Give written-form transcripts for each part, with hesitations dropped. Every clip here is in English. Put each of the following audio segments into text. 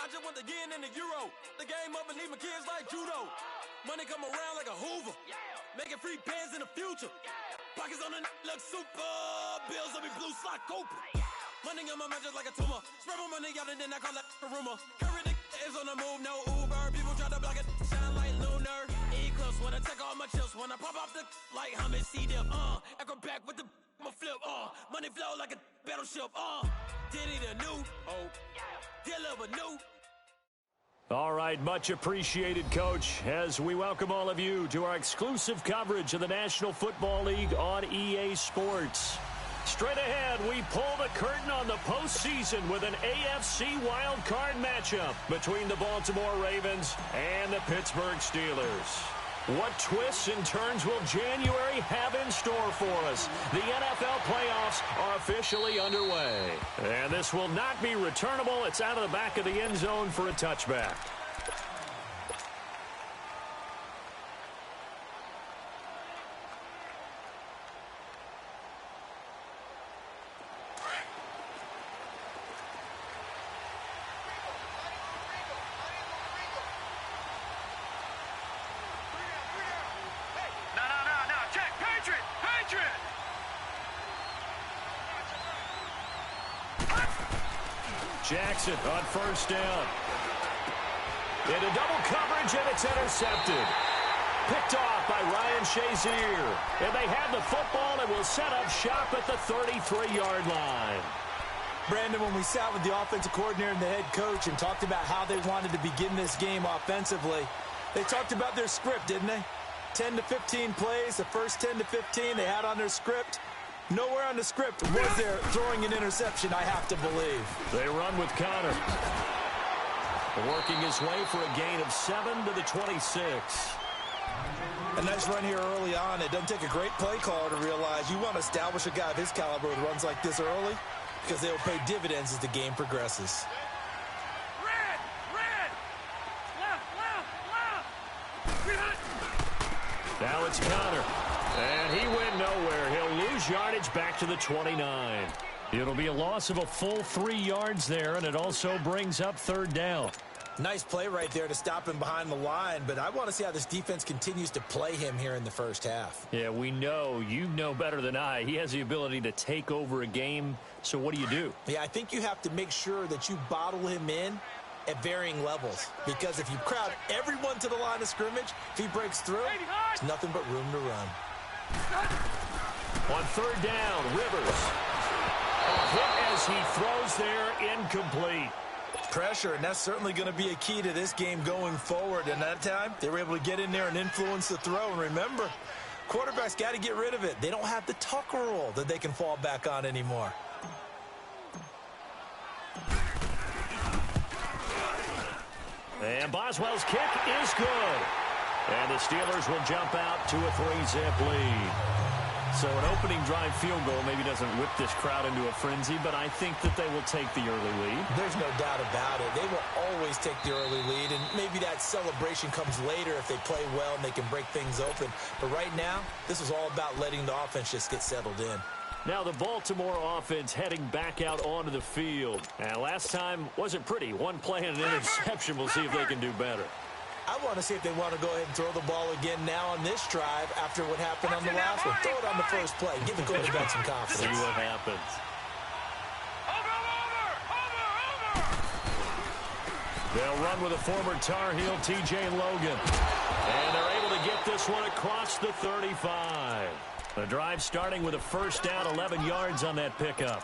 I just want the yen and the euro. The game up and leave my kids like judo. Money come around like a Hoover. Making free bands in the future. Pockets on the look super. Bills on me blue slot Cooper. Money on my mind just like a tumor. Spread my money out and then I call that a rumor. Curry the is on the move, no Uber. People try to block it, shine like lunar. Eclipse when I take all my chips. When I pop off the like hummus, see them. Echo back with the flip. Money flow like a battleship. Diddy the new. Deliver new. All right, much appreciated, Coach, as we welcome all of you to our exclusive coverage of the National Football League on EA Sports. Straight ahead, we pull the curtain on the postseason with an AFC wildcard matchup between the Baltimore Ravens and the Pittsburgh Steelers. What twists and turns will January have in store for us? The NFL playoffs are officially underway. And this will not be returnable. It's out of the back of the end zone for a touchback. Jackson on first down. Into double coverage, and it's intercepted. Picked off by Ryan Shazier. And they have the football and will set up shop at the 33-yard line. Brandon, when we sat with the offensive coordinator and the head coach and talked about how they wanted to begin this game offensively, they talked about their script, didn't they? 10 to 15 plays, the first 10 to 15 they had on their script. Nowhere on the script was there throwing an interception, I have to believe. They run with Connor. Working his way for a gain of 7 to the 26. A nice run here early on. It doesn't take a great play caller to realize you want to establish a guy of his caliber with runs like this early because they will pay dividends as the game progresses. Red! Left! Now it's Connor. And he went nowhere. He'll lose yardage back to the 29. It'll be a loss of a full 3 yards there, and it also brings up third down. Nice play right there to stop him behind the line, but I want to see how this defense continues to play him here in the first half. Yeah, we know. You know better than I. He has the ability to take over a game, so what do? Yeah, I think you have to make sure that you bottle him in at varying levels, because if you crowd everyone to the line of scrimmage, if he breaks through, there's nothing but room to run. On third down, Rivers. A hit as he throws there, incomplete. Pressure, and that's certainly going to be a key to this game going forward. And that time, they were able to get in there and influence the throw. And remember, quarterbacks got to get rid of it. They don't have the Tucker rule that they can fall back on anymore. And Boswell's kick is good. And the Steelers will jump out to a 3-zip lead. So an opening drive field goal maybe doesn't whip this crowd into a frenzy, but I think that they will take the early lead. There's no doubt about it. They will always take the early lead, and maybe that celebration comes later if they play well and they can break things open. But right now, this is all about letting the offense just get settled in. Now the Baltimore offense heading back out onto the field. And last time wasn't pretty. One play and an interception. We'll see if they can do better. I want to see if they want to go ahead and throw the ball again now on this drive after what happened on the last one. Throw it on the first play. Give the quarterback some confidence. See what happens. They'll run with a former Tar Heel, T.J. Logan. And they're able to get this one across the 35. The drive starting with a first down, 11 yards on that pickup.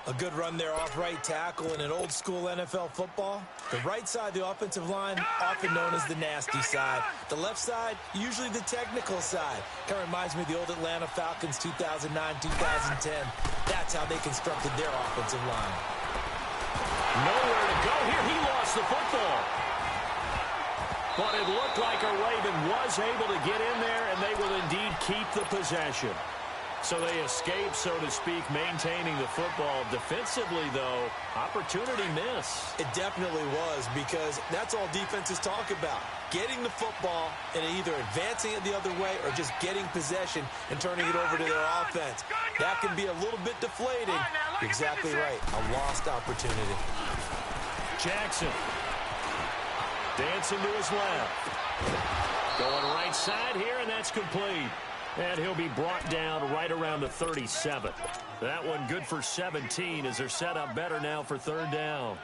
A good run there off right tackle in an old-school NFL football. The right side of the offensive line, often known as the nasty side. The left side, usually the technical side. Kind of reminds me of the old Atlanta Falcons 2009-2010. That's how they constructed their offensive line. Nowhere to go here. He lost the football. But it looked like a Raven was able to get in there, and they will indeed keep the possession. So they escape, so to speak, maintaining the football. Defensively, though, opportunity miss. It definitely was, because that's all defenses talk about. Getting the football and either advancing it the other way or just getting possession and turning it over to their offense. That can be a little bit deflating. You're exactly right. A lost opportunity. Jackson. Dancing to his left. Going right side here, and that's complete. And he'll be brought down right around the 37. That one good for 17 as they're set up better now for third down.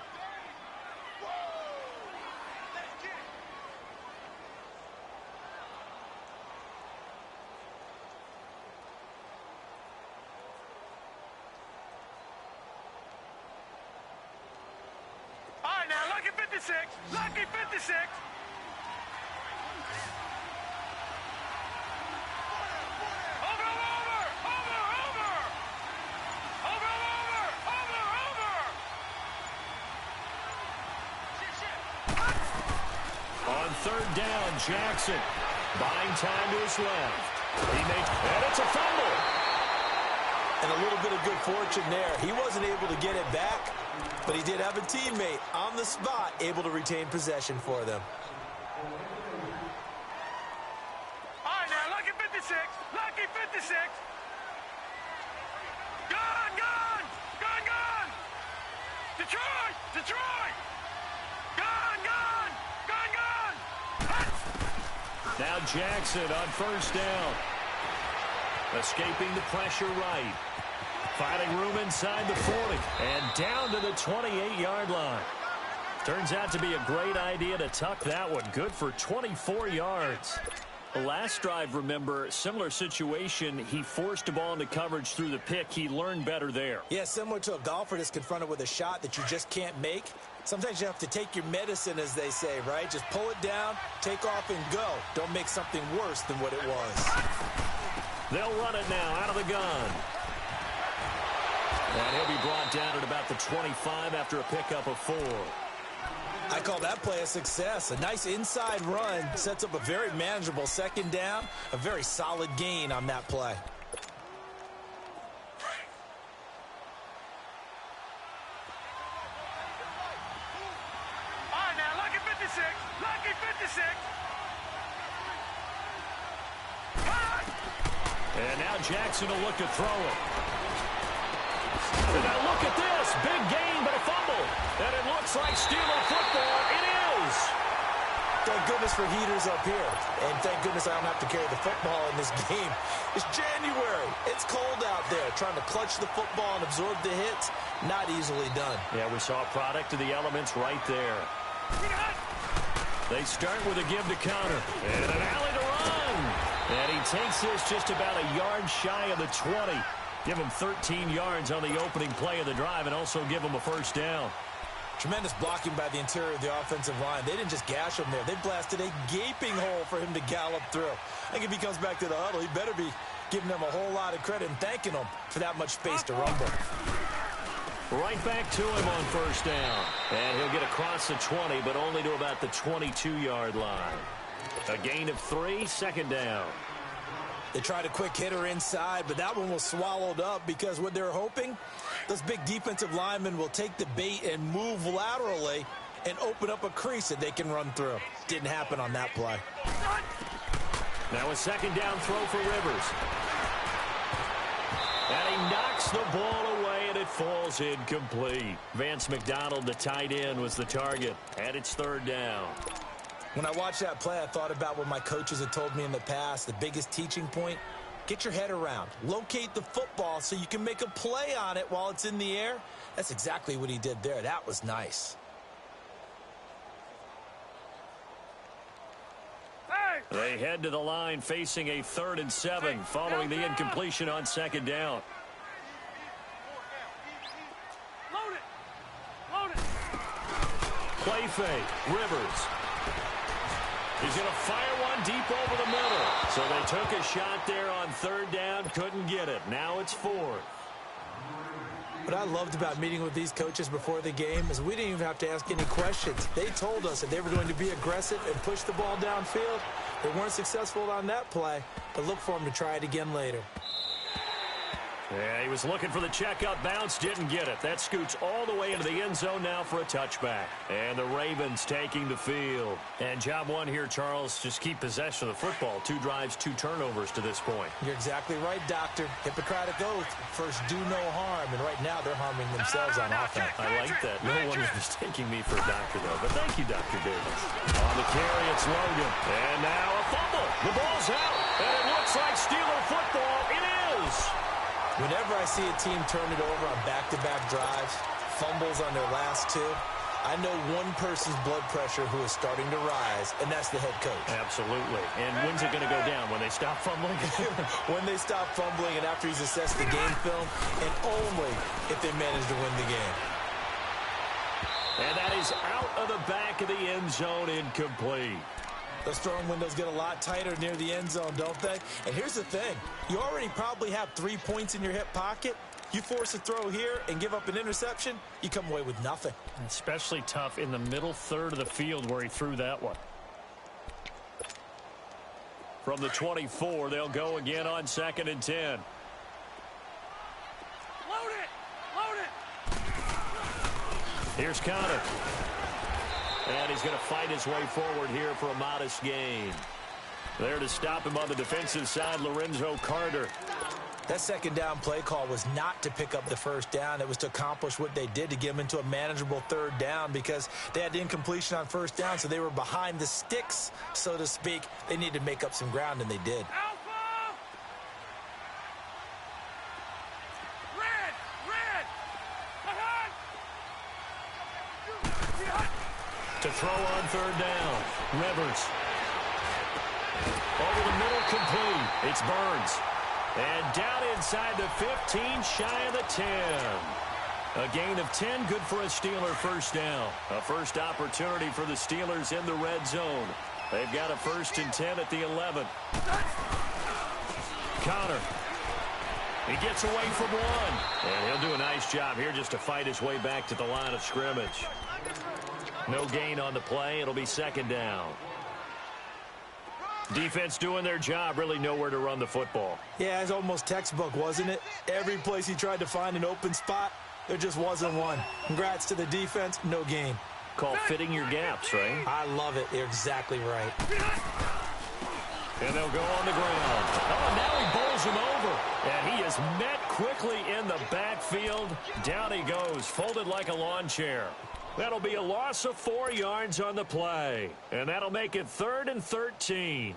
All right, now, lucky 56. Lucky 56. On third down, Jackson buying time to his left. And it's a fumble. And a little bit of good fortune there. He wasn't able to get it back, but he did have a teammate on the spot able to retain possession for them. All right, now, lucky 56. Lucky 56. Gone, gone. Gone, gone. Detroit, Detroit. Gone, gone. Gone, gone. Now Jackson on first down. Escaping the pressure right. Finding room inside the 40. And down to the 28-yard line. Turns out to be a great idea to tuck that one. Good for 24 yards. The last drive, remember, similar situation. He forced a ball into coverage through the pick. He learned better there. Yeah, similar to a golfer that's confronted with a shot that you just can't make. Sometimes you have to take your medicine, as they say, right? Just pull it down, take off, and go. Don't make something worse than what it was. They'll run it now out of the gun. And he'll be brought down at about the 25 after a pickup of 4. I call that play a success. A nice inside run sets up a very manageable second down. A very solid gain on that play. All right, now, lucky 56. Lucky 56. And now Jackson will look to throw it. And now look at this. Big gain, but a fumble. And it looks like Steeler football. It is. Thank goodness for heaters up here. And thank goodness I don't have to carry the football in this game. It's January. It's cold out there. Trying to clutch the football and absorb the hits, not easily done. Yeah, we saw a product of the elements right there. They start with a give to counter. And an alley to run. And he takes this just about a yard shy of the 20. Give him 13 yards on the opening play of the drive and also give him a first down. Tremendous blocking by the interior of the offensive line. They didn't just gash him there. They blasted a gaping hole for him to gallop through. I think if he comes back to the huddle, he better be giving them a whole lot of credit and thanking them for that much space to rumble. Right back to him on first down. And he'll get across the 20, but only to about the 22-yard line. A gain of 3, second down. They tried a quick hitter inside, but that one was swallowed up because what they're hoping, those big defensive linemen will take the bait and move laterally and open up a crease that they can run through. Didn't happen on that play. Now a second down throw for Rivers. And he knocks the ball away, and it falls incomplete. Vance McDonald, the tight end, was the target, and it's third down. When I watched that play, I thought about what my coaches had told me in the past. The biggest teaching point, get your head around. Locate the football so you can make a play on it while it's in the air. That's exactly what he did there. That was nice. They head to the line facing a 3rd and 7 following the incompletion on second down. Load it. Load it. Play fake. Rivers. He's going to fire one deep over the middle. So they took a shot there on third down, couldn't get it. Now it's 4th. What I loved about meeting with these coaches before the game is we didn't even have to ask any questions. They told us that they were going to be aggressive and push the ball downfield. They weren't successful on that play, but look for them to try it again later. Yeah, he was looking for the checkup bounce, didn't get it. That scoots all the way into the end zone now for a touchback. And the Ravens taking the field. And job one here, Charles, just keep possession of the football. 2 drives, 2 turnovers to this point. You're exactly right, Doctor. Hippocratic oath. First, do no harm. And right now, they're harming themselves on offense. I like that. No one is mistaking me for a doctor, though. But thank you, Dr. Davis. On the carry, it's Logan. And now a fumble. The ball's out. And it looks like Steeler football. It is. Whenever I see a team turn it over on back-to-back drives, fumbles on their last 2, I know one person's blood pressure who is starting to rise, and that's the head coach. Absolutely. And when's it going to go down? When they stop fumbling? When they stop fumbling and after he's assessed the game film, and only if they manage to win the game. And that is out of the back of the end zone, incomplete. Those throwing windows get a lot tighter near the end zone, don't they? And here's the thing. You already probably have 3 points in your hip pocket. You force a throw here and give up an interception, you come away with nothing. Especially tough in the middle third of the field where he threw that one. From the 24, they'll go again on 2nd and 10. Load it! Load it! Here's Connor. And he's going to fight his way forward here for a modest gain. There to stop him on the defensive side, Lorenzo Carter. That second down play call was not to pick up the first down. It was to accomplish what they did, to get them into a manageable 3rd down, because they had the incompletion on 1st down, so they were behind the sticks, so to speak. They needed to make up some ground, and they did. Alpha! Red! Red! To throw on 3rd down. Rivers. Over the middle, complete. It's Burns. And down inside the 15, shy of the 10. A gain of 10, good for a Steeler first down. A first opportunity for the Steelers in the red zone. They've got a 1st and 10 at the 11. Connor. He gets away from one. And he'll do a nice job here just to fight his way back to the line of scrimmage. No gain on the play. It'll be 2nd down. Defense doing their job, really nowhere to run the football. Yeah, it's almost textbook, wasn't it? Every place he tried to find an open spot, there just wasn't one. Congrats to the defense, no gain. Called fitting your gaps, right? I love it. You're exactly right. And they'll go on the ground. Oh, now he bowls him over. And he is met quickly in the backfield. Down he goes, folded like a lawn chair. That'll be a loss of 4 yards on the play. And that'll make it 3rd and 13.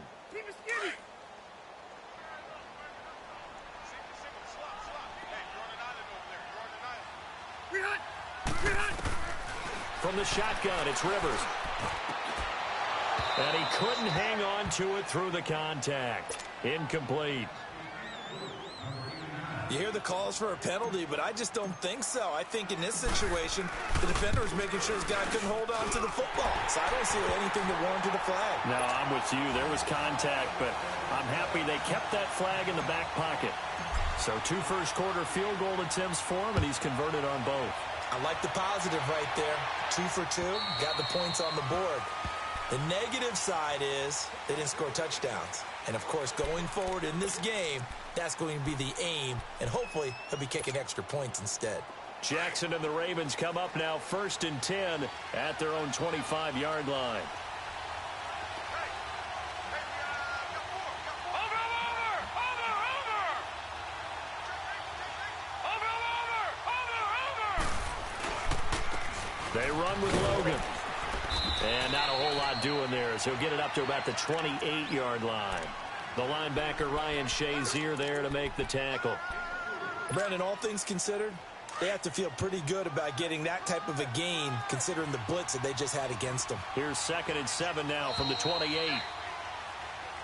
From the shotgun, it's Rivers. And he couldn't hang on to it through the contact. Incomplete. You hear the calls for a penalty, but I just don't think so. I think in this situation, the defender was making sure his guy couldn't hold on to the football. So I don't see anything that warranted a flag. No, I'm with you. There was contact, but I'm happy they kept that flag in the back pocket. So 2 first-quarter field goal attempts for him, and he's converted on both. I like the positive right there. 2 for 2, got the points on the board. The negative side is they didn't score touchdowns. And, of course, going forward in this game, that's going to be the aim. And hopefully he'll be kicking extra points instead. Jackson and the Ravens come up now 1st and 10 at their own 25-yard line. They run with Logan. And not a whole lot doing there as he'll get it up to about the 28-yard line. The linebacker, Ryan Shazier, there to make the tackle. Brandon, all things considered, they have to feel pretty good about getting that type of a gain considering the blitz that they just had against them. Here's 2nd and 7 now from the 28.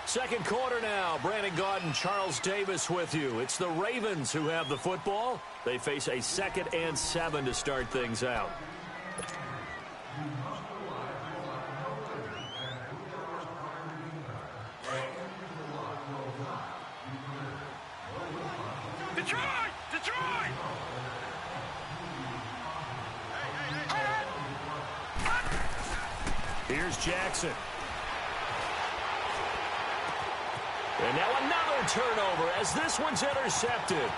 Second quarter now. Brandon Gaudin, Charles Davis with you. It's the Ravens who have the football. They face a 2nd and 7 to start things out. Detroit! Here's Jackson. And now another turnover as this one's intercepted.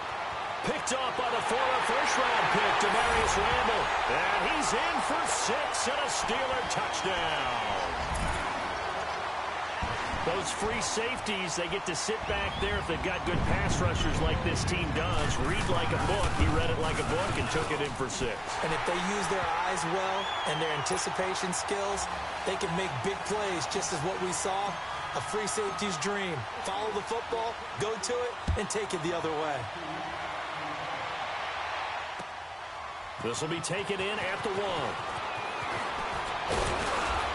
Picked off by the former first-round pick, Demarius Randall. And he's in for 6 and a Steeler touchdown. Those free safeties, they get to sit back there if they've got good pass rushers like this team does. Read like a book. He read it like a book and took it in for 6. And if they use their eyes well and their anticipation skills, they can make big plays, just as what we saw. A free safety's dream. Follow the football, go to it, and take it the other way. This will be taken in at the 1.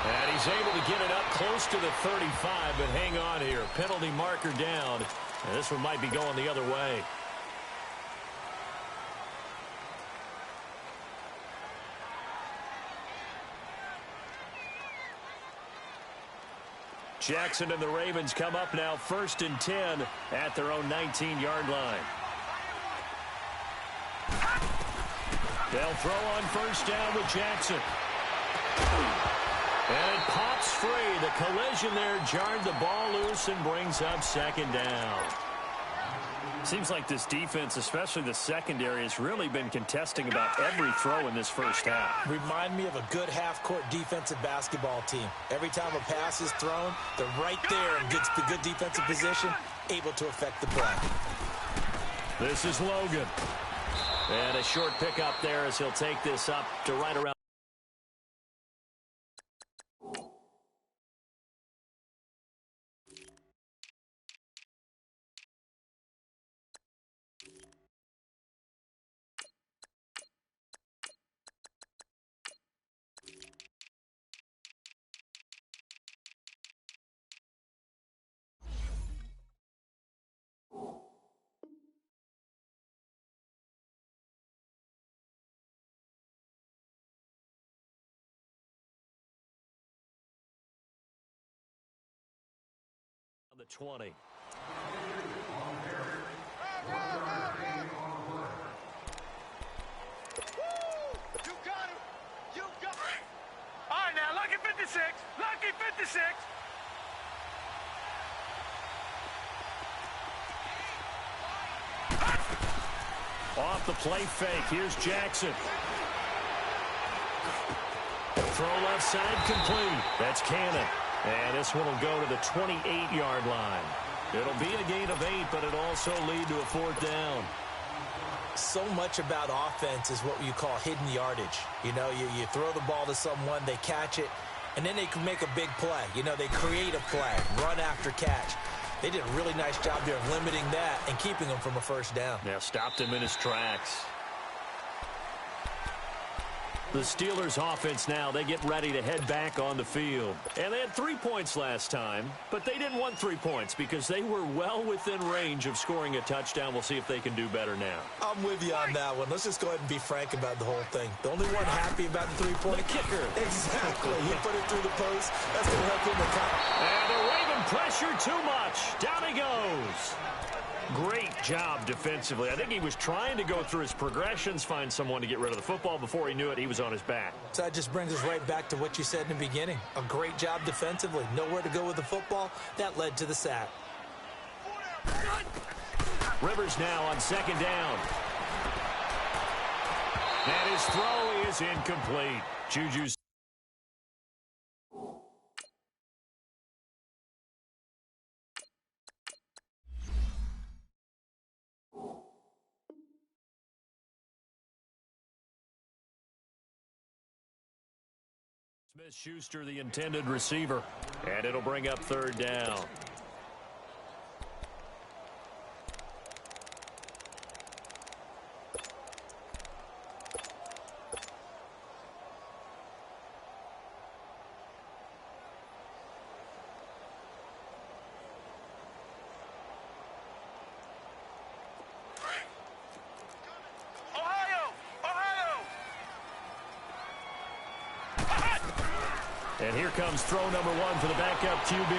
And he's able to get it up close to the 35, but hang on here. Penalty marker down. And this one might be going the other way. Jackson and the Ravens come up now 1st and 10 at their own 19-yard line. They'll throw on 1st down with Jackson. And it pops free. The collision there jarred the ball loose and brings up 2nd down. Seems like this defense, especially the secondary, has really been contesting about every throw in this first half. Remind me of a good half-court defensive basketball team. Every time a pass is thrown, they're right there in good defensive position, able to affect the play. This is Logan. And a short pickup there as he'll take this up to right around. The 20. You got him. You got him. All right, now, lucky 56. Lucky 56. Off the play fake. Here's Jackson. Throw left side complete. That's Cannon. And this one will go to the 28-yard line. It'll be a gain of 8, but it'll also lead to a 4th down. So much about offense is what you call hidden yardage. You know, you throw the ball to someone, they catch it, and then they can make a big play. You know, they create a play, run after catch. They did a really nice job there of limiting that and keeping him from a 1st down. Yeah, stopped him in his tracks. The Steelers offense now, they get ready to head back on the field. And they had 3 points last time, but they didn't want 3 points because they were well within range of scoring a touchdown. We'll see if they can do better now. I'm with you on that one. Let's just go ahead and be frank about the whole thing. The only one happy about the 3-point. The kicker. Exactly. He put it through the post. That's going to help him recover. And the Raven pressure too much. Down he goes. Great job defensively. I think he was trying to go through his progressions, find someone to get rid of the football. Before he knew it, he was on his back. So that just brings us right back to what you said in the beginning. A great job defensively. Nowhere to go with the football. That led to the sack. Rivers now on 2nd down. And his throw is incomplete. Juju's. Smith-Schuster, the intended receiver, and it'll bring up 3rd down. And here comes throw number 1 for the backup QB.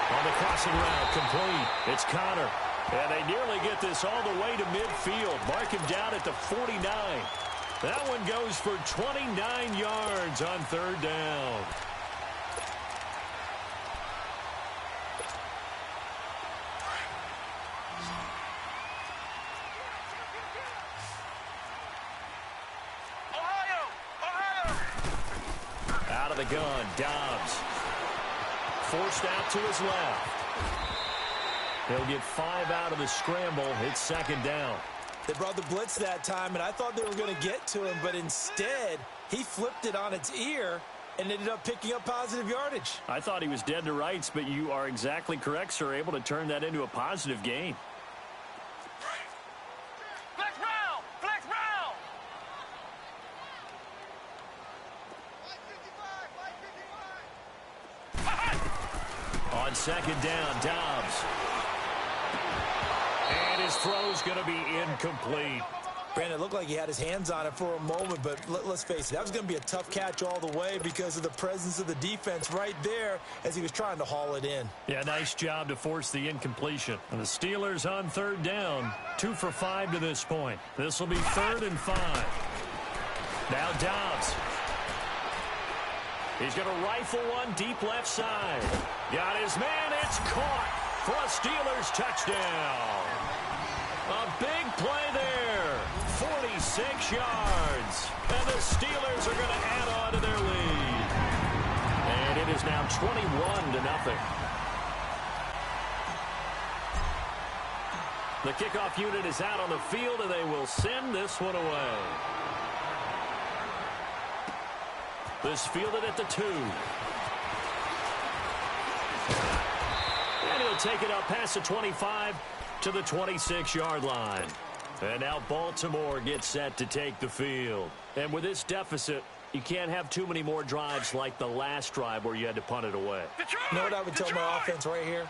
On the crossing route, complete. It's Connor. And they nearly get this all the way to midfield. Mark him down at the 49. That one goes for 29 yards on 3rd down. Out of the gun, Dobbs. Forced out to his left. He'll get 5 out of the scramble. It's second down. They brought the blitz that time, and I thought they were going to get to him, but instead, he flipped it on its ear and ended up picking up positive yardage. I thought he was dead to rights, but you are exactly correct, sir. Able to turn that into a positive gain. Flex round! Flex round! On second down, Dobbs. And his throw's going to be incomplete. Brandon, it looked like he had his hands on it for a moment, but let's face it, that was going to be a tough catch all the way because of the presence of the defense right there as he was trying to haul it in. Yeah, nice job to force the incompletion. And the Steelers on third down, 2 for 5 to this point. This will be 3rd and 5. Now Dobbs. He's going to rifle one deep left side. Got his man. It's caught for a Steelers touchdown. A big play there. 46 yards. And the Steelers are going to add on to their lead. And it is now 21-0. The kickoff unit is out on the field, and they will send this one away. This fielded at the 2. And he'll take it up past the 25 to the 26-yard line. And now Baltimore gets set to take the field. And with this deficit, you can't have too many more drives like the last drive where you had to punt it away. You know what I would tell my offense right here?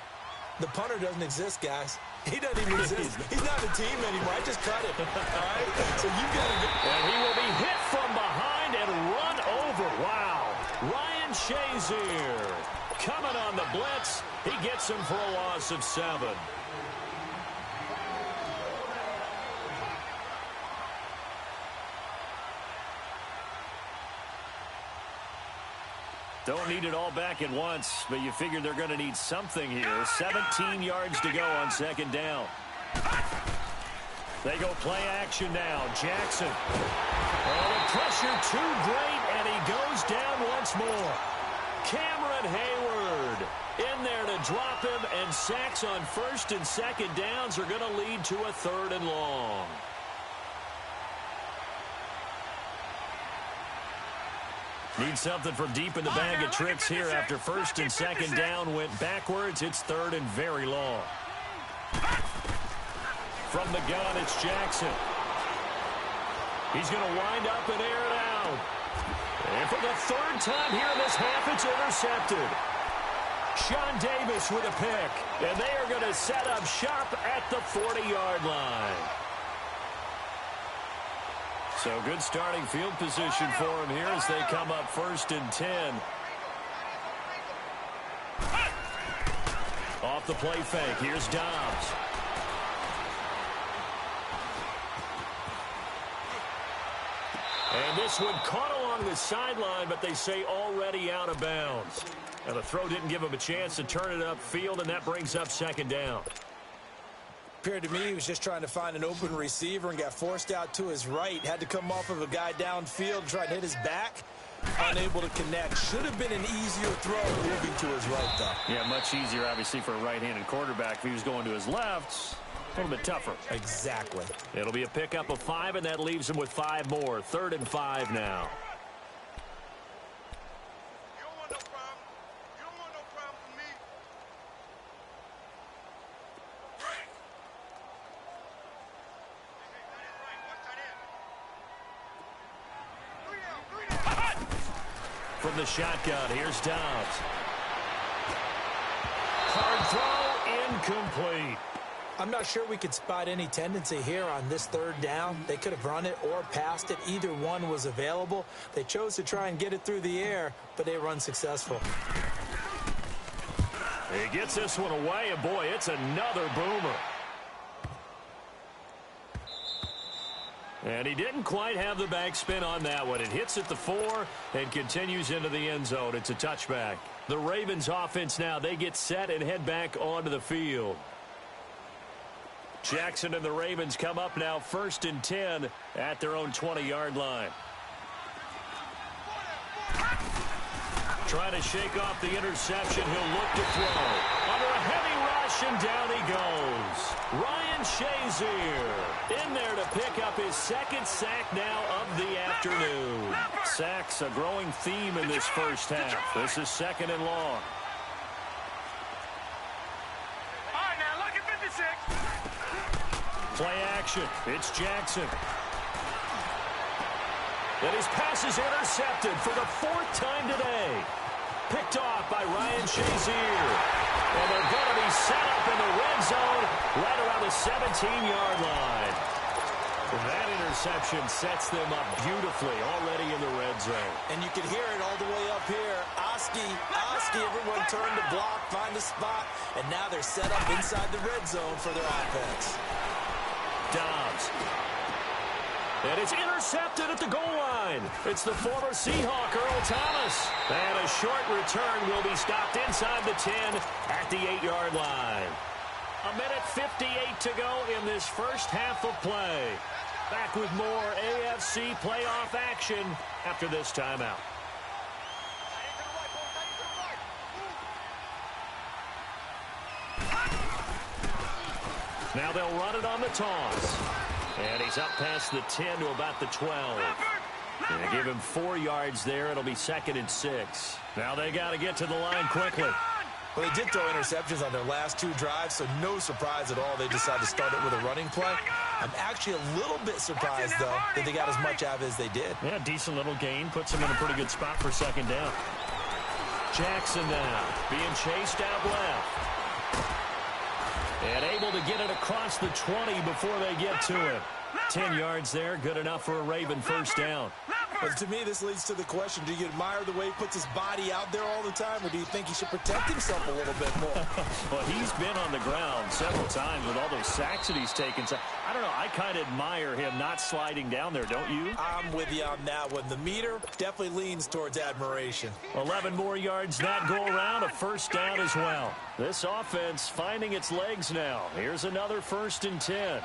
The punter doesn't exist, guys. He doesn't even exist. He's not a team anymore. I just cut it. All right? So you got to go. And he will be hit from behind and run over. Wow. Ryan Shazier coming on the blitz. He gets him for a loss of 7. Don't need it all back at once, but you figure they're going to need something here. 17 yards to go on second down. They go play action now. Jackson. Oh, the pressure too great, and he goes down once more. Cameron Hayward in there to drop him, and sacks on 1st and 2nd downs are going to lead to a 3rd and long. Need something from deep in the bag of tricks here after 1st and 2nd down went backwards. It's 3rd and very long. From the gun, it's Jackson. He's going to wind up and air it out. And for the 3rd time here in this half, it's intercepted. Sean Davis with a pick. And they are going to set up shop at the 40-yard line. So good starting field position for him here as they come up 1st and 10. Off the play fake. Here's Dobbs. And this one caught along the sideline, but they say already out of bounds. And the throw didn't give him a chance to turn it upfield, and that brings up 2nd down. Appeared to me he was just trying to find an open receiver and got forced out to his right. Had to come off of a guy downfield, try to hit his back. Unable to connect. Should have been an easier throw moving to his right, though. Yeah, much easier, obviously, for a right-handed quarterback. If he was going to his left, a little bit tougher. Exactly. It'll be a pickup of 5, and that leaves him with 5 more. 3rd and 5 now. From the shotgun, here's Dobbs. Hard throw, incomplete. I'm not sure we could spot any tendency here on this 3rd down. They could have run it or passed it. Either one was available. They chose to try and get it through the air, but they were unsuccessful. He gets this one away, and boy, it's another boomer. And he didn't quite have the backspin on that one. It hits at the 4 and continues into the end zone. It's a touchback. The Ravens offense now, they get set and head back onto the field. Jackson and the Ravens come up now 1st and 10 at their own 20-yard line. Trying to shake off the interception. He'll look to throw. Under a heavy rush, and down he goes. Ryan Shazier in there to pick up his second sack now of the afternoon. Sacks a growing theme in this first half. This is 2nd and long. All right, now, lucky 56. Play action. It's Jackson. And his pass is intercepted for the 4th time today. Picked off by Ryan Shazier. And they're going to be set up in the red zone right around the 17-yard line. That interception sets them up beautifully already in the red zone. And you can hear it all the way up here. Oski, everyone turned to block, find a spot, and now they're set up inside the red zone for their offense. Dobbs. And it's intercepted at the goal line. It's the former Seahawk, Earl Thomas. And a short return will be stopped inside the 10 at the 8-yard line. 1:58 to go in this first half of play. Back with more AFC playoff action after this timeout. Now they'll run it on the toss. And he's up past the 10 to about the 12. And they give him 4 yards there. It'll be 2nd and 6. Now they got to get to the line quickly. Well, they did throw interceptions on their last 2 drives, so no surprise at all they decided to start it with a running play. I'm actually a little bit surprised, though, that they got as much out as they did. Yeah, decent little gain. Puts them in a pretty good spot for 2nd down. Jackson now being chased out left. And able to get it across the 20 before they get to him. 10 yards there, good enough for a Raven first down. But to me, this leads to the question, do you admire the way he puts his body out there all the time, or do you think he should protect himself a little bit more? Well, he's been on the ground several times with all those sacks that he's taken. So, I don't know, I kind of admire him not sliding down there, don't you? I'm with you on that one. The meter definitely leans towards admiration. 11 more yards that go around, a first down as well. This offense finding its legs now. Here's another 1st and 10.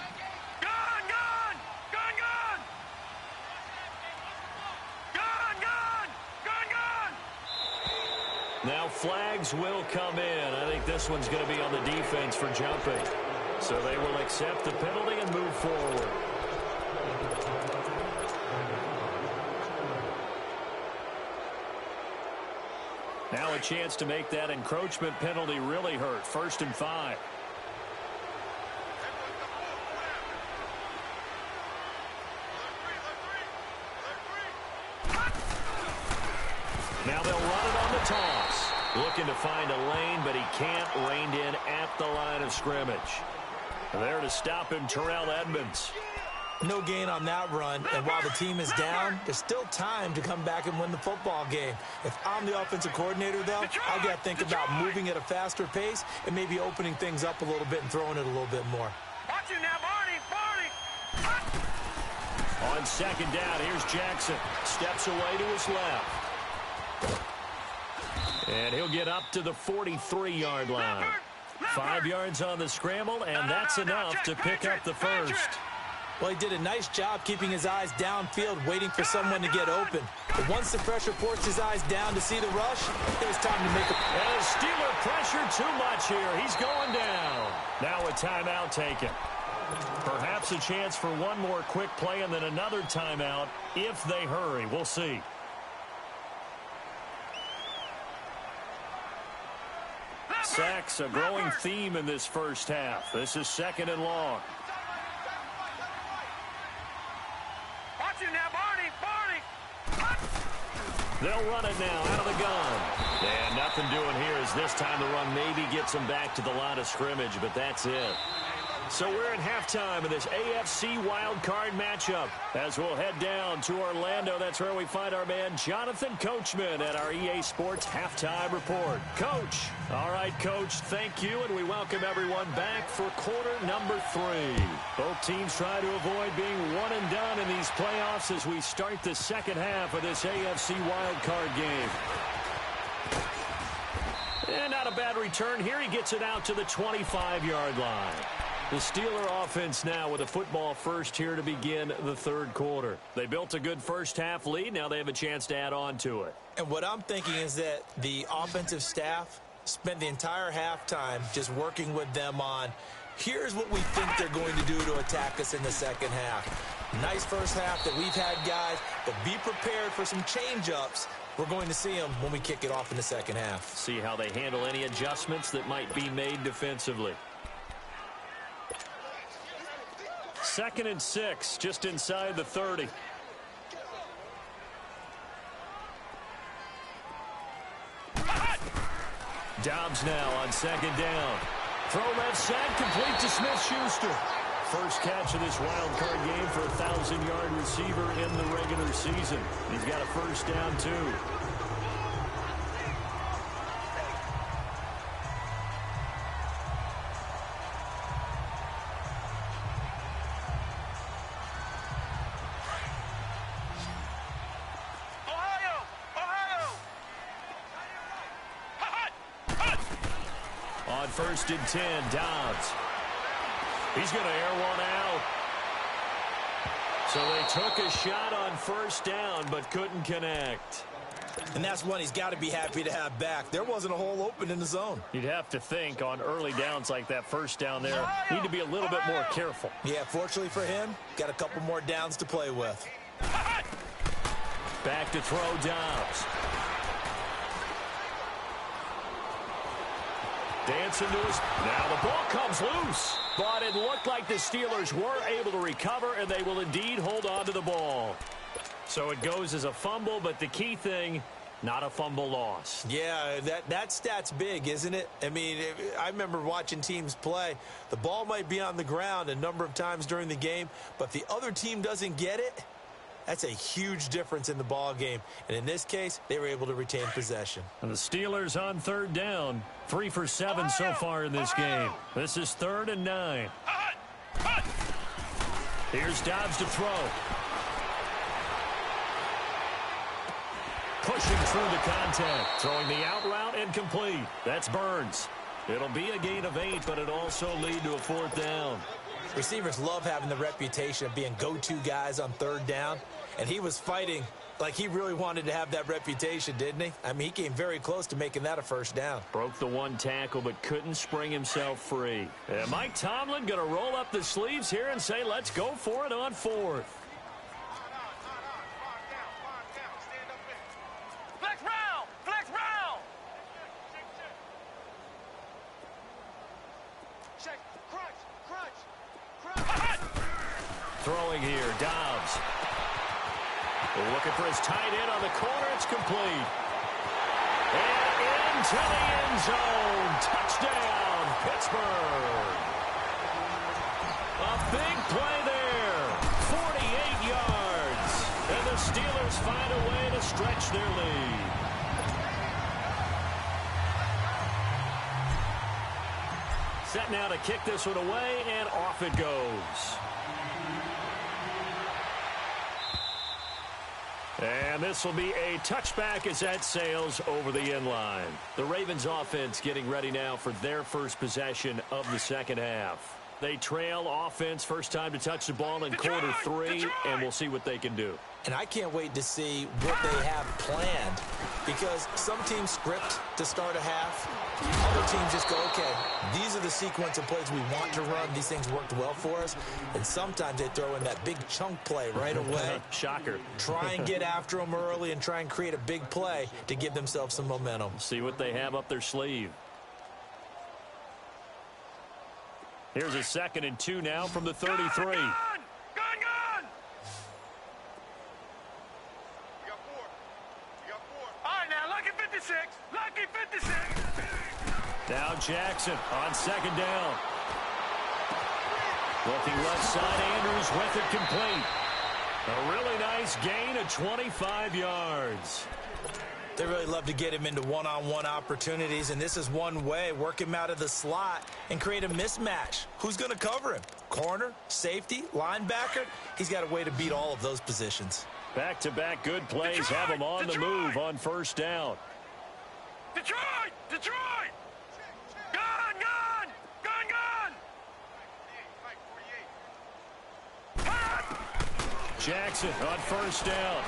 Now flags will come in. I think this one's going to be on the defense for jumping. So they will accept the penalty and move forward. Now a chance to make that encroachment penalty really hurt. 1st and 5. Now they'll run it on the toss. Looking to find a lane, but he can't. Reined in at the line of scrimmage. There to stop him, Terrell Edmonds. No gain on that run, and while the team is down, there's still time to come back and win the football game. If I'm the offensive coordinator, though, I've got to think about moving at a faster pace and maybe opening things up a little bit and throwing it a little bit more. Watch it now, Barney. On 2nd down, here's Jackson. Steps away to his left. And he'll get up to the 43-yard line. 5 yards on the scramble, and that's enough to pick up the first. Well, he did a nice job keeping his eyes downfield, waiting for someone to get open. But once the pressure forced his eyes down to see the rush, it was time to make a... And Steeler pressure too much here. He's going down. Now a timeout taken. Perhaps a chance for one more quick play and then another timeout if they hurry. We'll see. Sacks, a growing theme in this first half. This is 2nd and long. Watch it now, Barney. They'll run it now out of the gun. And nothing doing here as this time the run maybe gets them back to the line of scrimmage, but that's it. So we're at halftime of this AFC wildcard matchup. As we'll head down to Orlando, that's where we find our man Jonathan Coachman at our EA Sports Halftime Report. Coach. All right, Coach, thank you, and we welcome everyone back for quarter number 3. Both teams try to avoid being one and done in these playoffs as we start the second half of this AFC wildcard game. And not a bad return here. He gets it out to the 25-yard line. The Steeler offense now with a football first here to begin the third quarter. They built a good first half lead. Now they have a chance to add on to it. And what I'm thinking is that the offensive staff spent the entire halftime just working with them on, here's what we think they're going to do to attack us in the second half. Nice first half that we've had, guys, but be prepared for some change-ups. We're going to see them when we kick it off in the second half. See how they handle any adjustments that might be made defensively. 2nd and 6, just inside the 30. Dobbs now on 2nd down. Throw left side, complete to Smith-Schuster. First catch of this wild card game for a 1,000-yard receiver in the regular season. He's got a first down, too. On 1st and 10, Dobbs. He's going to air one out. So they took a shot on 1st down, but couldn't connect. And that's one he's got to be happy to have back. There wasn't a hole open in the zone. You'd have to think on early downs like that, 1st down there, need to be a little bit more careful. Yeah, fortunately for him, got a couple more downs to play with. Back to throw, Dobbs. Dancing to his... Now the ball comes loose. But it looked like the Steelers were able to recover, and they will indeed hold on to the ball. So it goes as a fumble, but the key thing, not a fumble loss. Yeah, that stat's big, isn't it? I mean, I remember watching teams play. The ball might be on the ground a number of times during the game, but if the other team doesn't get it, that's a huge difference in the ball game. And in this case, they were able to retain possession. And the Steelers on 3rd down. 3 for 7 so far in this game. This is 3rd and 9. Here's Dobbs to throw. Pushing through the contact. Throwing the out route incomplete. That's Burns. It'll be a gain of 8, but it also lead to a 4th down. Receivers love having the reputation of being go-to guys on 3rd down. And he was fighting like he really wanted to have that reputation, didn't he? I mean, he came very close to making that a 1st down. Broke the one tackle, but couldn't spring himself free. And Mike Tomlin going to roll up the sleeves here and say, let's go for it on 4th. Flex round! Flex round! Check. Crunch! Throwing here, Dobbs. Looking for his tight end on the corner. It's complete. And into the end zone. Touchdown, Pittsburgh. A big play there. 48 yards. And the Steelers find a way to stretch their lead. Set now to kick this one away, and off it goes. And this will be a touchback as that sails over the end line. The Ravens offense getting ready now for their first possession of the second half. They trail offense, first time to touch the ball in quarter 3, and we'll see what they can do. And I can't wait to see what they have planned, because some teams script to start a half. Other teams just go, okay, these are the sequence of plays we want to run. These things worked well for us. And sometimes they throw in that big chunk play right away. Shocker. Try and get after them early and try and create a big play to give themselves some momentum. See what they have up their sleeve. Here's a 2nd and 2 now from the 33. Gun! You got 4. All right, now, lucky 56. Lucky 56. Now Jackson on 2nd down. Looking left side, Andrews with it complete. A really nice gain of 25 yards. They really love to get him into one-on-one opportunities, and this is one way. Work him out of the slot and create a mismatch. Who's going to cover him? Corner, safety, linebacker? He's got a way to beat all of those positions. Back-to-back good plays have him on the move on 1st down. Detroit! Detroit! Gun! Gun! Gun! Gun! Jackson on first down.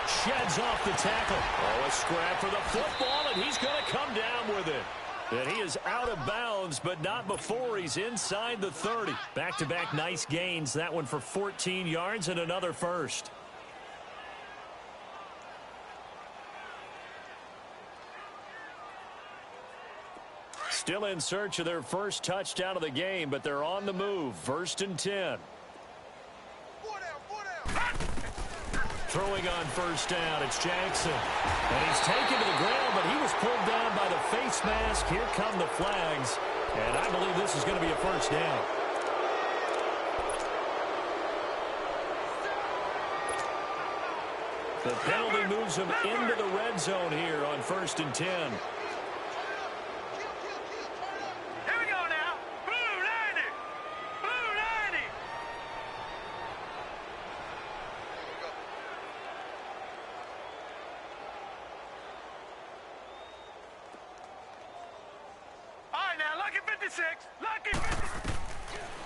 Sheds off the tackle. Oh, a scrap for the football, and he's going to come down with it. And he is out of bounds, but not before he's inside the 30. Back-to-back nice gains. That one for 14 yards and another first. Still in search of their first touchdown of the game, but they're on the move. 1st and 10. Throwing on first down, it's Jackson. And he's taken to the ground, but he was pulled down by the face mask. Here come the flags. And I believe this is going to be a first down. The penalty moves him into the red zone here on 1st and 10.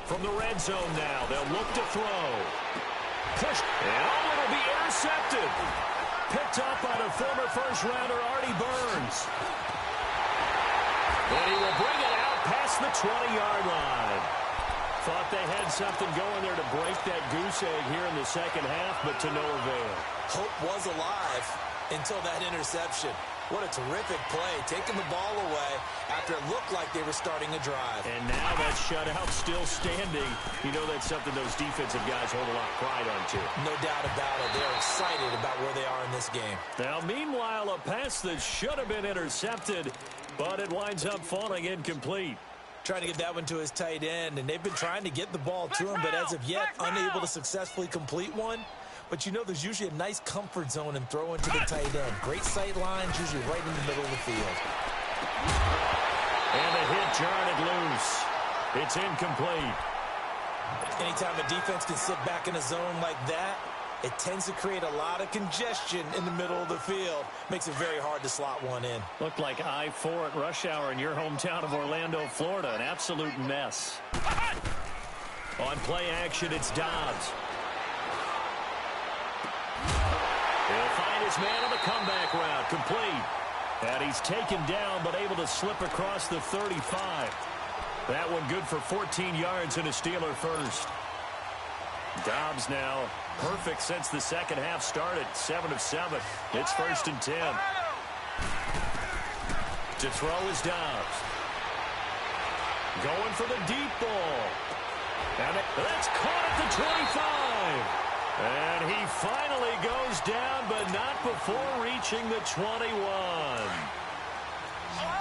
From the red zone now, they'll look to throw. Push. And it'll be intercepted. Picked up by the former first-rounder Artie Burns. And he will bring it out past the 20-yard line. Thought they had something going there to break that goose egg here in the second half, but to no avail. Hope was alive until that interception. What a terrific play, taking the ball away after it looked like they were starting a drive. And now that shutout still standing. You know that's something those defensive guys hold a lot of pride onto. No doubt about it. They're excited about where they are in this game. Now, meanwhile, a pass that should have been intercepted, but it winds up falling incomplete. Trying to get that one to his tight end, and they've been trying to get the ball to him, but as of yet, unable to successfully complete one. But you know there's usually a nice comfort zone in throwing to the tight end. Great sight lines, usually right in the middle of the field. And the hit jarred it loose. It's incomplete. Anytime a defense can sit back in a zone like that, it tends to create a lot of congestion in the middle of the field. Makes it very hard to slot one in. Looked like I-4 at rush hour in your hometown of Orlando, Florida. An absolute mess. On play action, it's Dobbs. He'll find his man on the comeback route. Complete. And he's taken down, but able to slip across the 35. That one good for 14 yards and a Steeler first. Dobbs now perfect since the second half started. 7 of 7. It's 1st and 10. To throw is Dobbs. Going for the deep ball. And that's caught at the 25. And he finally goes down, but not before reaching the 21.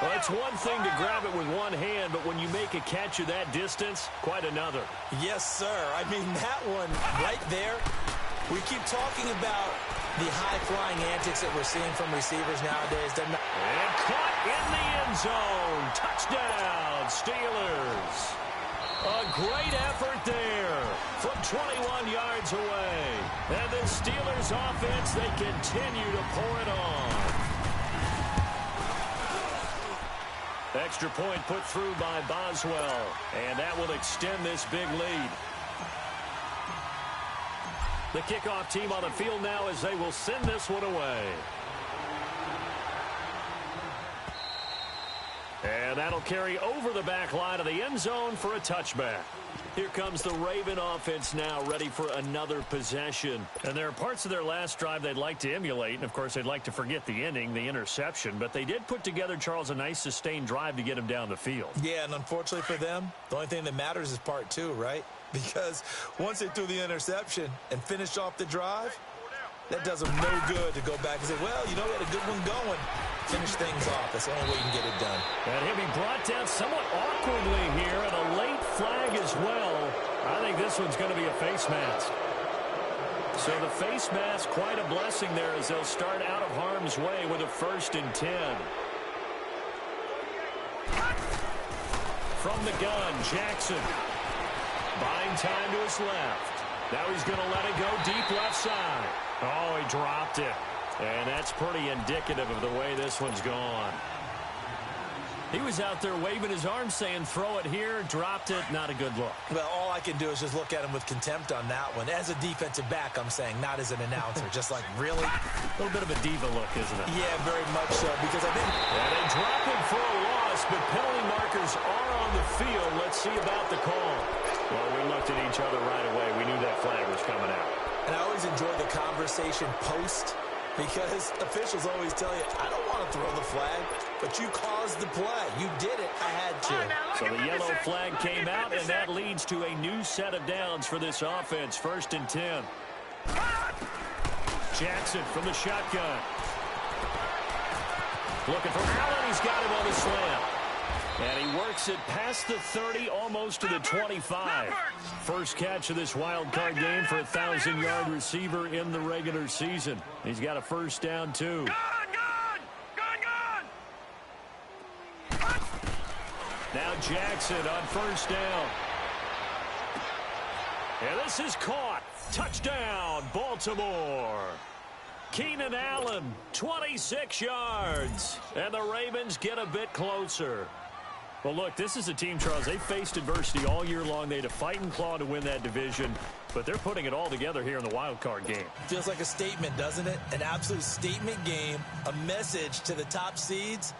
Well, it's one thing to grab it with one hand, but when you make a catch of that distance, quite another. Yes, sir. I mean, that one right there, we keep talking about the high-flying antics that we're seeing from receivers nowadays. And caught in the end zone. Touchdown, Steelers. A great effort there from 21 yards away. And the Steelers offense, they continue to pour it on. Extra point put through by Boswell. And that will extend this big lead. The kickoff team on the field now as they will send this one away. And that'll carry over the back line of the end zone for a touchback. Here comes the Raven offense now, ready for another possession. And there are parts of their last drive they'd like to emulate. And, of course, they'd like to forget the ending, the interception. But they did put together, Charles, a nice sustained drive to get him down the field. Yeah, and unfortunately for them, the only thing that matters is part 2, right? Because once they threw the interception and finished off the drive, that does them no good to go back and say, well, you know, we had a good one going. Finish things off. That's the only way you can get it done. And he'll be brought down somewhat awkwardly here, and a late flag as well. I think this one's going to be a face mask. So the face mask, quite a blessing there as they'll start out of harm's way with a 1st and 10. From the gun, Jackson. Buying time to his left. Now he's going to let it go deep left side. Oh, he dropped it. And that's pretty indicative of the way this one's gone. He was out there waving his arms saying, throw it here, dropped it, not a good look. Well, all I can do is just look at him with contempt on that one. As a defensive back, I'm saying, not as an announcer. Just like, really? A little bit of a diva look, isn't it? Yeah, very much so, because I think... And they drop him for a loss, but penalty markers are on the field. Let's see about the call. Well, we looked at each other right away. We knew that flag was coming out. And I always enjoy the conversation post, because officials always tell you, I don't want to throw the flag, but you caused the play. You did it. I had to. So the yellow flag came out, and that leads to a new set of downs for this offense. 1st and 10. Jackson from the shotgun. Looking for Allen. He's got him on the slam. And he works it past the 30, almost to the 25. First catch of this wild card game for a 1,000-yard receiver in the regular season. He's got a first down, too. Now Jackson on first down. And this is caught. Touchdown, Baltimore. Keenan Allen, 26 yards. And the Ravens get a bit closer. Well, look, this is a team, Charles, they faced adversity all year long. They had to fight and claw to win that division, but they're putting it all together here in the wild card game. Feels like a statement, doesn't it? An absolute statement game, a message to the top seeds.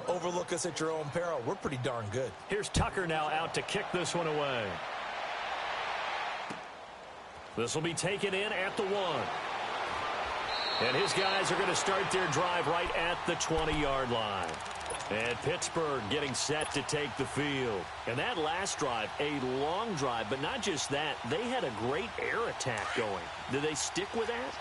Overlook us at your own peril. We're pretty darn good. Here's Tucker now out to kick this one away. This will be taken in at the 1. And his guys are going to start their drive right at the 20-yard line. And Pittsburgh getting set to take the field. And that last drive, a long drive, but not just that. They had a great air attack going. Did they stick with that?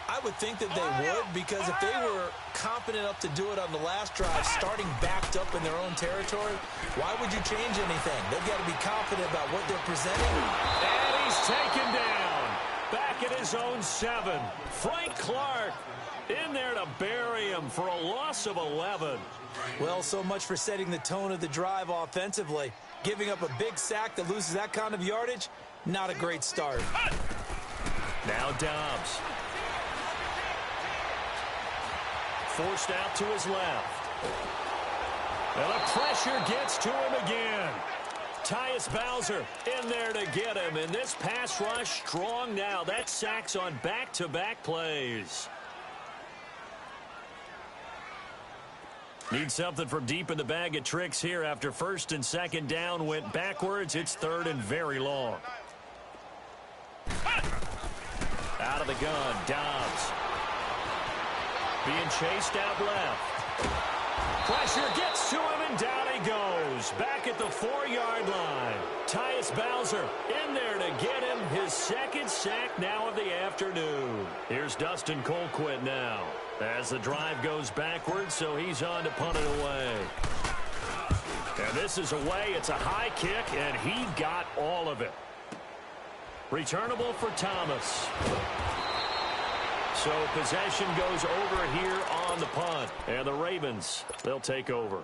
I would think that they would, because if they were confident enough to do it on the last drive, starting backed up in their own territory, why would you change anything? They've got to be confident about what they're presenting. And he's taken down. Back at his own 7. Frank Clark in there to bury him for a loss of 11. Well, so much for setting the tone of the drive offensively. Giving up a big sack that loses that kind of yardage, not a great start. Now Dobbs. Forced out to his left. And the pressure gets to him again. Tyus Bowser in there to get him. And this pass rush strong now. That sack's on back-to-back plays. Need something from deep in the bag of tricks here after 1st and 2nd down went backwards. It's 3rd and very long. Out of the gun, Dobbs. Being chased out left. Pressure gets to him, and down he goes. Back at the 4-yard line. Tyus Bowser in there to get him his 2nd sack now of the afternoon. Here's Dustin Colquitt now as the drive goes backwards, so he's on to punt it away. And this is away. It's a high kick, and he got all of it. Returnable for Thomas. So possession goes over here on the punt. And the Ravens, they'll take over.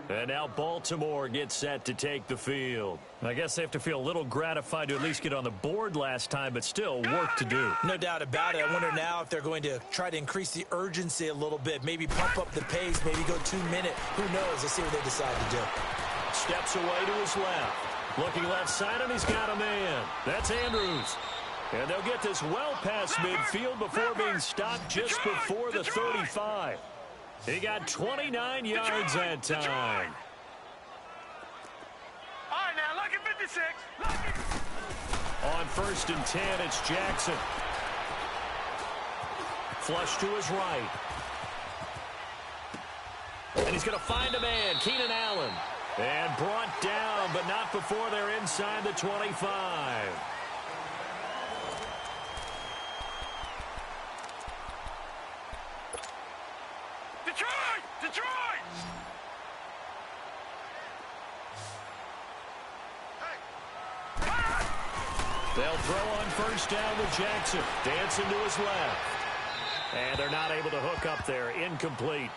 And now Baltimore gets set to take the field. I guess they have to feel a little gratified to at least get on the board last time, but still work to do. No doubt about it. I wonder now if they're going to try to increase the urgency a little bit, maybe pump up the pace, maybe go 2-minute. Who knows? Let's see what they decide to do. Steps away to his left. Looking left side, and he's got a man. That's Andrews. And they'll get this well past midfield before being stopped just before the 35. He got 29 yards that time. All right, now, lucky 56. On 1st and 10, it's Jackson. Flush to his right. And he's going to find a man, Keenan Allen. And brought down, but not before they're inside the 25. Detroit! They'll throw on 1st down with Jackson. Dancing to his left. And they're not able to hook up there. Incomplete.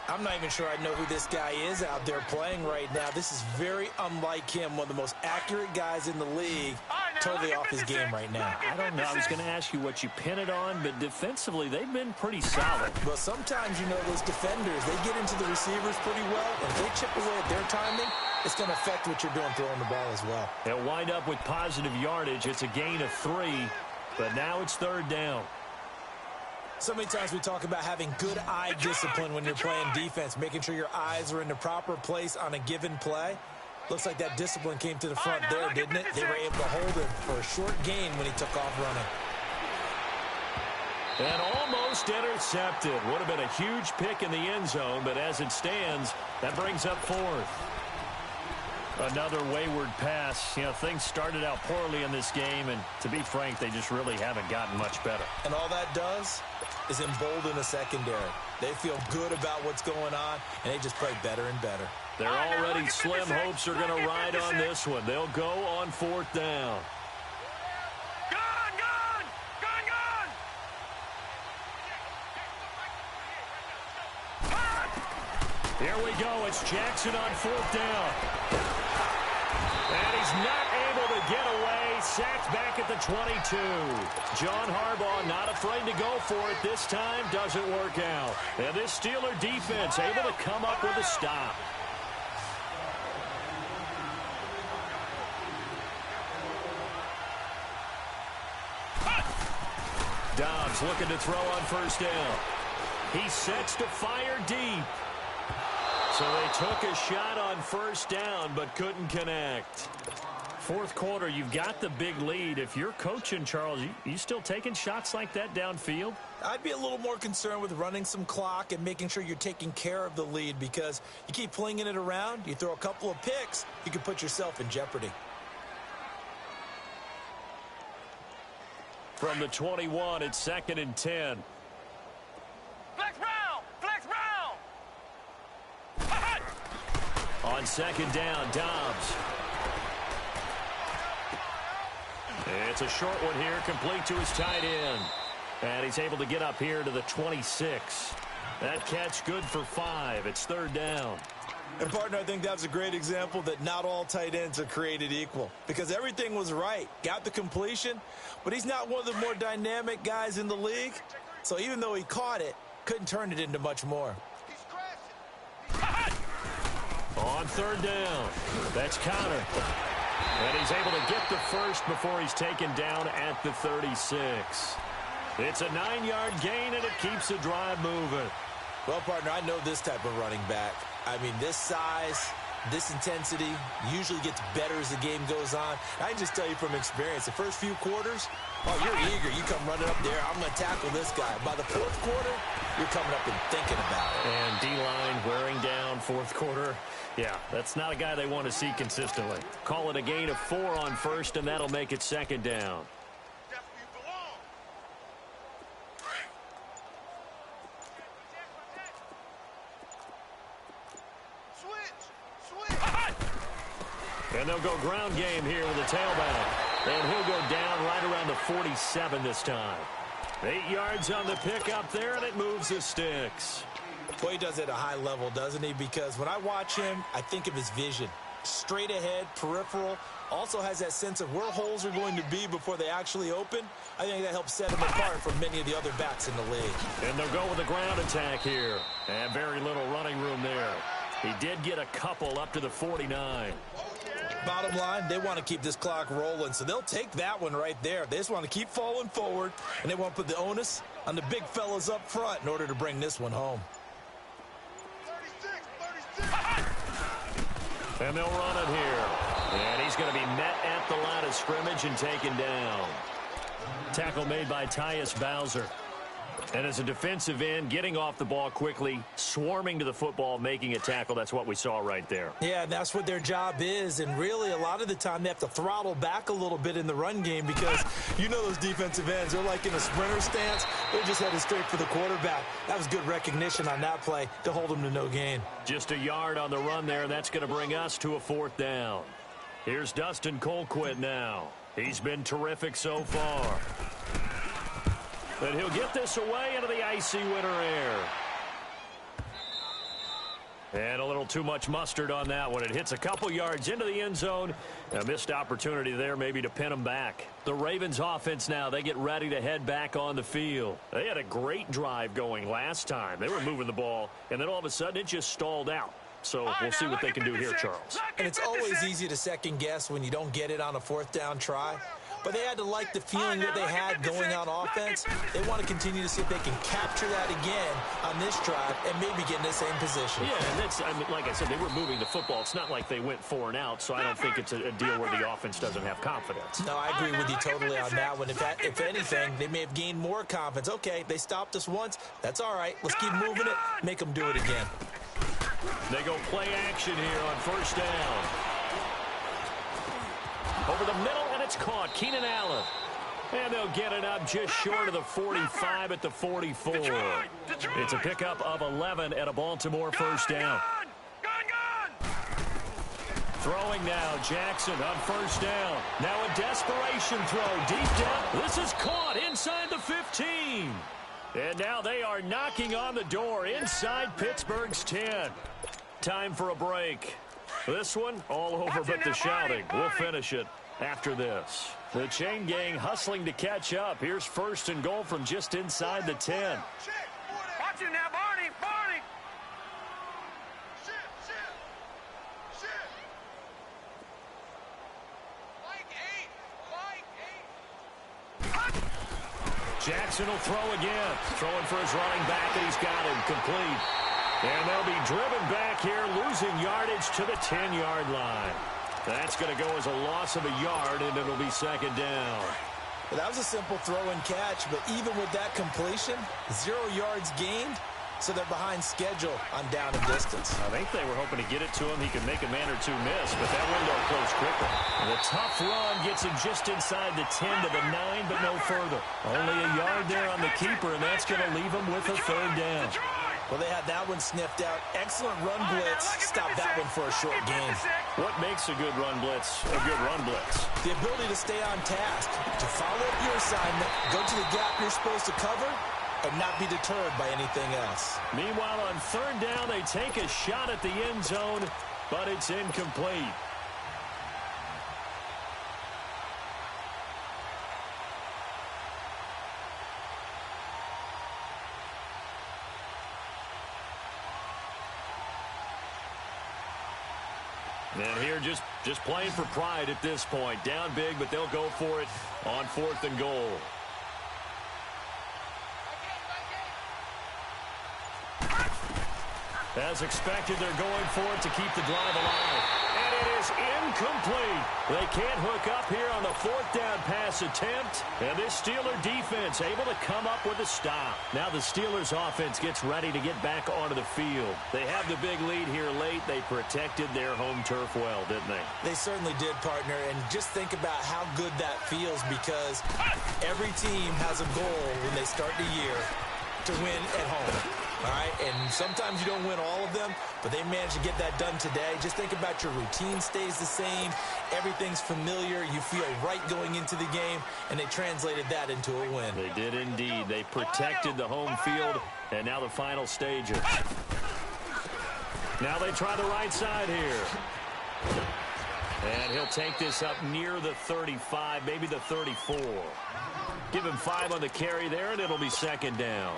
I'm not even sure I know who this guy is out there playing right now. This is very unlike him, one of the most accurate guys in the league. All right, totally off his game right now. I don't know. I was going to ask you what you pin it on, but defensively, they've been pretty solid. Well, sometimes, those defenders, they get into the receivers pretty well. And if they chip away at their timing, it's going to affect what you're doing throwing the ball as well. They'll wind up with positive yardage. It's a gain of 3, but now it's 3rd down. So many times we talk about having good eye discipline when you're playing defense, making sure your eyes are in the proper place on a given play. Looks like that discipline came to the front there, didn't it? They were able to hold him for a short gain when he took off running. And almost intercepted. Would have been a huge pick in the end zone, but as it stands, that brings up 4th. Another wayward pass. Things started out poorly in this game, and to be frank, they just really haven't gotten much better. And all that does is embolden the secondary. They feel good about what's going on, and they just play better and better. Their already slim hopes are going to ride on this one. They'll go on 4th down. Here we go. It's Jackson on 4th down. And he's not able to get away. Sacked back at the 22. John Harbaugh not afraid to go for it this time. Doesn't work out. And this Steeler defense able to come up with a stop. Dobbs looking to throw on 1st down. He sets to fire deep. So they took a shot on 1st down, but couldn't connect. 4th quarter, you've got the big lead. If you're coaching, Charles, you still taking shots like that downfield? I'd be a little more concerned with running some clock and making sure you're taking care of the lead, because you keep flinging it around, you throw a couple of picks, you can put yourself in jeopardy. From the 21, it's 2nd and 10. Flex round! Flex round! On 2nd down, Dobbs. It's a short one here, complete to his tight end. And he's able to get up here to the 26. That catch good for 5. It's 3rd down. And, partner, I think that was a great example that not all tight ends are created equal, because everything was right. Got the completion, but he's not one of the more dynamic guys in the league. So even though he caught it, couldn't turn it into much more. On 3rd down, that's Connor. And he's able to get the first before he's taken down at the 36. It's a 9-yard gain, and it keeps the drive moving. Well, partner, I know this type of running back. I mean, this size, this intensity usually gets better as the game goes on. I can just tell you from experience, the first few quarters, you're eager. You come running up there, I'm going to tackle this guy. By the 4th quarter, you're coming up and thinking about it. And D-line wearing down 4th quarter. Yeah, that's not a guy they want to see consistently. Call it a gain of 4 on 1st, and that'll make it 2nd down. And they'll go ground game here with the tailback. And he'll go down right around the 47 this time. 8 yards on the pickup there, and it moves the sticks. Well, he does it at a high level, doesn't he? Because when I watch him, I think of his vision. Straight ahead, peripheral. Also has that sense of where holes are going to be before they actually open. I think that helps set him apart from many of the other backs in the league. And they'll go with a ground attack here. And very little running room there. He did get a couple up to the 49. Bottom line, they want to keep this clock rolling, so they'll take that one right there. They just want to keep falling forward, and they want to put the onus on the big fellas up front in order to bring this one home. 36. And they'll run it here. And he's going to be met at the line of scrimmage and taken down. Tackle made by Tyus Bowser. And as a defensive end, getting off the ball quickly, swarming to the football, making a tackle, that's what we saw right there. Yeah, and that's what their job is. And really, a lot of the time, they have to throttle back a little bit in the run game because you know those defensive ends, they're like in a sprinter stance. They're just headed straight for the quarterback. That was good recognition on that play to hold them to no gain. Just a yard on the run there, and that's going to bring us to a 4th down. Here's Dustin Colquitt now. He's been terrific so far. But he'll get this away into the icy winter air. And a little too much mustard on that one. It hits a couple yards into the end zone. A missed opportunity there maybe to pin them back. The Ravens offense now, they get ready to head back on the field. They had a great drive going last time. They were moving the ball, and then all of a sudden it just stalled out. So we'll see what they can do here, Charles. And it's always easy to second guess when you don't get it on a fourth down try. But they had to like the feeling that they had going on offense. They want to continue to see if they can capture that again on this drive and maybe get in the same position. Yeah, and that's, I mean, like I said, they were moving the football. It's not like they went 4 and out, so I don't think it's a deal where the offense doesn't have confidence. No, I agree with you totally on that one. If anything, they may have gained more confidence. Okay, they stopped us once. That's all right. Let's keep moving it. Make them do it again. They go play action here on first down. Over the middle, and it's caught. Keenan Allen. And they'll get it up just short of the 45 at the 44. It's a pickup of 11 at a Baltimore first down. Throwing now, Jackson on first down. Now a desperation throw deep down. This is caught inside the 15. And now they are knocking on the door inside Pittsburgh's 10. Time for a break. This one all over but the shouting. We'll finish it after this. The chain gang hustling to catch up. Here's first and goal from just inside the 10. Watch it now, Barney. Barney. Jackson will throw again. Throwing for his running back, and he's got him complete. And they'll be driven back here, losing yardage to the 10-yard line. That's going to go as a loss of a yard, and it'll be second down. Well, that was a simple throw and catch, but even with that completion, 0 yards gained, so they're behind schedule on down and distance. I think they were hoping to get it to him. He could make a man or two miss, but that window closed quickly. And the tough run gets him just inside the 10 to the 9, but no further. Only a yard there on the keeper, and that's going to leave him with a third down. Well, they had that one sniffed out. Excellent run blitz. Stop that one for a short gain. What makes a good run blitz a good run blitz? The ability to stay on task, to follow up your assignment, go to the gap you're supposed to cover, and not be deterred by anything else. Meanwhile, on third down, they take a shot at the end zone, but it's incomplete. And here just playing for pride at this point. Down big, but they'll go for it on fourth and goal. As expected, they're going for it to keep the drive alive. And it is incomplete. They can't hook up here on the fourth down pass attempt. And this Steeler defense able to come up with a stop. Now the Steelers offense gets ready to get back onto the field. They have the big lead here late. They protected their home turf well, didn't they? They certainly did, partner. And just think about how good that feels, because every team has a goal when they start the year to win at home. All right, and sometimes you don't win all of them, but they managed to get that done today. Just think about your routine stays the same. Everything's familiar. You feel right going into the game, and they translated that into a win. They did indeed. They protected the home field, and now the final stages. Now they try the right side here. And he'll take this up near the 35, maybe the 34. Give him 5 on the carry there, and it'll be second down.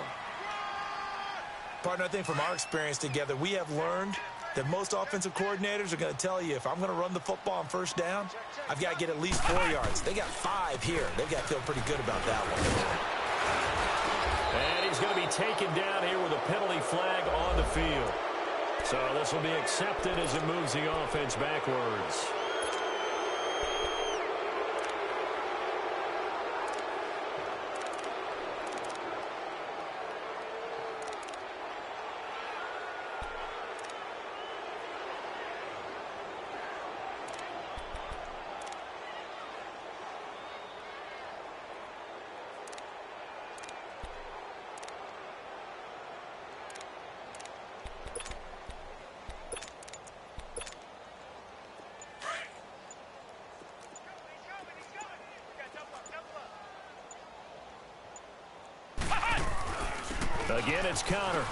Partner, I think from our experience together, we have learned that most offensive coordinators are going to tell you, if I'm going to run the football on first down, I've got to get at least 4 yards. They got 5 here. They've got to feel pretty good about that one. And he's going to be taken down here with a penalty flag on the field. So this will be accepted as it moves the offense backwards. Again, it's Connor.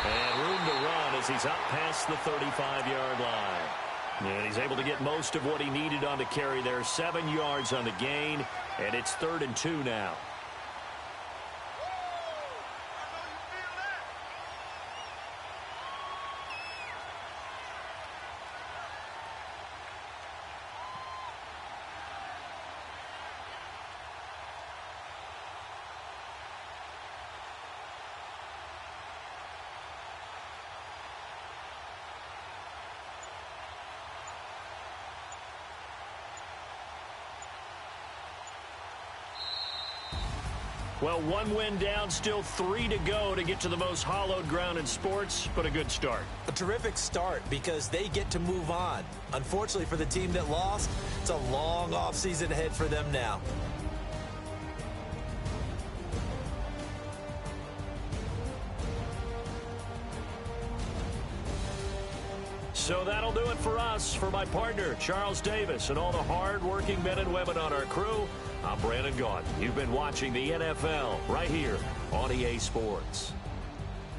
And room to run as he's up past the 35-yard line. And he's able to get most of what he needed on the carry there. 7 yards on the gain, and it's 3rd and 2 now. Well, 1 win down, still 3 to go to get to the most hallowed ground in sports, but a good start. A terrific start because they get to move on. Unfortunately for the team that lost, it's a long offseason ahead for them now. So that'll do it for us. For my partner, Charles Davis, and all the hard-working men and women on our crew, I'm Brandon Gaudin. You've been watching the NFL right here on EA Sports.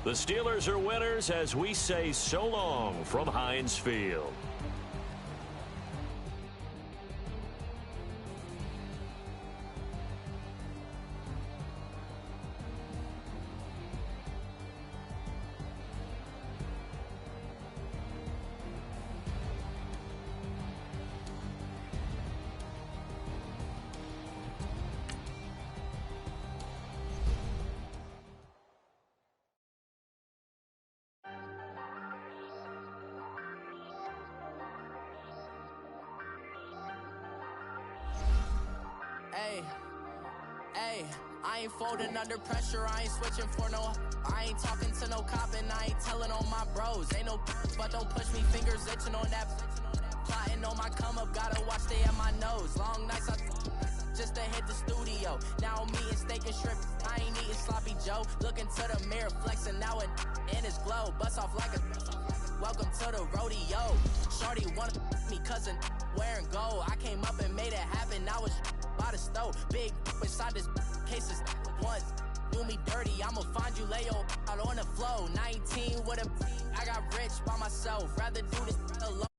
The Steelers are winners as we say so long from Heinz Field. Hey, I ain't folding under pressure, I ain't switching for no. I ain't talking to no cop and I ain't telling on my bros. Ain't no but don't push me, fingers itching on that. Plotting on my come up, gotta watch stay at my nose. Long nights just to hit the studio. Now I'm eating steak and shrimp, I ain't eating sloppy Joe. Looking to the mirror, flexing now it in his glow. Bust off like a welcome to the rodeo. Shorty wanted me cousin wearing gold. I came up and made it happen, now it's by the stove. Big inside this cases once do me dirty, I'ma find you lay your out on the floor. 19 with a I got rich by myself, rather do this alone.